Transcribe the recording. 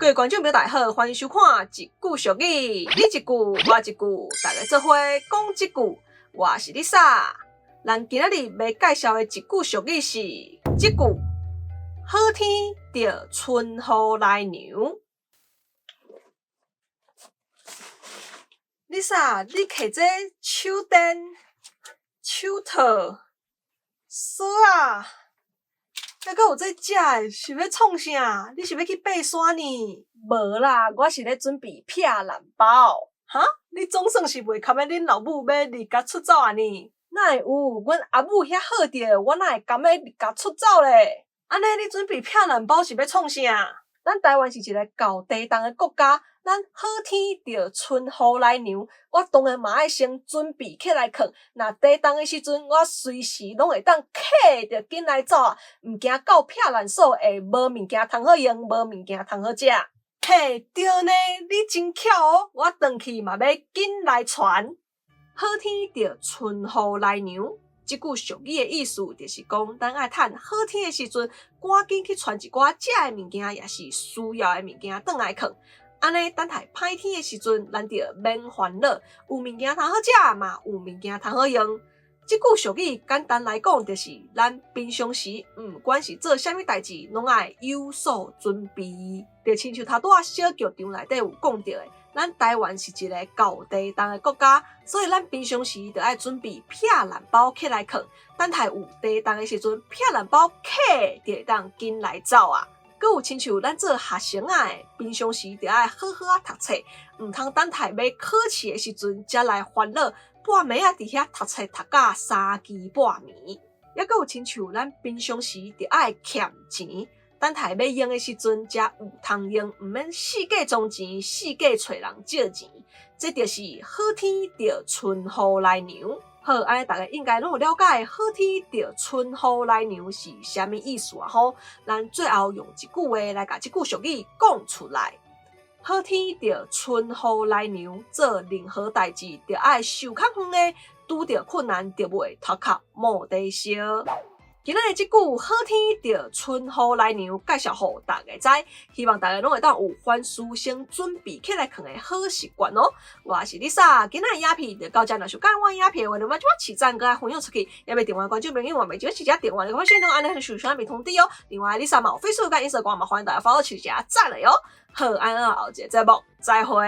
各位观众朋友大家好，欢迎收看一句俗语，你一句我一句，大家做伙讲一句。我是 Lisa， 咱今仔日要介绍的一句俗语是这句：好天就春雨来娘。Lisa， 你摕这手电、手套、锁啊，还佫有这食的，是要创啥？你是要去爬山呢？无啦，我是咧准备劈烂包。哈？你总算是袂堪要恁老母要离家出走啊呢？哪会有？阮阿母遐好着，我哪会甘要离家出走咧？安尼你准备劈烂包是要创啥？咱台湾是一个高地动的国家，咱好天就春雨来娘，我当然嘛爱先准备起来囥。若地动的时阵，我随时拢会当起着紧来走啊，毋惊到劈烂锁会无物件通好用，无物件通好食。嘿，对呢，你真巧哦！我转去嘛要紧来传。好天就春雨来娘，这句俗语的意思就是讲，咱爱趁好天的时阵，赶紧去传一寡食的物件，也是需要的物件转来囥。安尼等待歹天的时阵，咱就免烦恼，有物件通好食嘛，有物件通好用。这句俗语简单来讲，就是咱平常时不管是做啥物代志，拢爱有所准备。就亲像头拄仔小剧场内底有讲到的，咱台湾是一个高地动的国家，所以咱平常时就爱准备劈烂包起来囥，等待有地动的时阵，劈烂包起就会当紧来走啊。佮有亲像咱做学生啊，平常时就爱好好啊读册，毋通等待要考试的时阵才来烦恼。半暝啊，伫遐读册读到3更半暝，也佮有亲像咱平常时就爱欠钱，等待要用的时阵才有通用，毋免四界装钱，四界找人借钱。这就是好天就春雨来娘。好，安尼大家应该拢有了解好天就春雨来娘是啥物意思啊？吼，咱最后用一句话来甲这句俗语讲出来。好天就春雨来娘，做任何代志就爱受较远的，拄着困难就袂脱壳摸地烧。今仔日这句好天就春雨来娘介绍互大家知，希望大家拢会当有凡事先准备起来囥的好习惯哦。我是 Lisa， 今仔日影片就到这，若想看我影片的话，就把这起赞佮分享出去，也别电话观众朋友，每集直接电话你可以先动安尼的手上面通知哦。另外 Lisa 嘛有 Facebook 佮 Instagram 嘛，欢迎大家 follow 起加赞了哟。好，安后一个节目再会。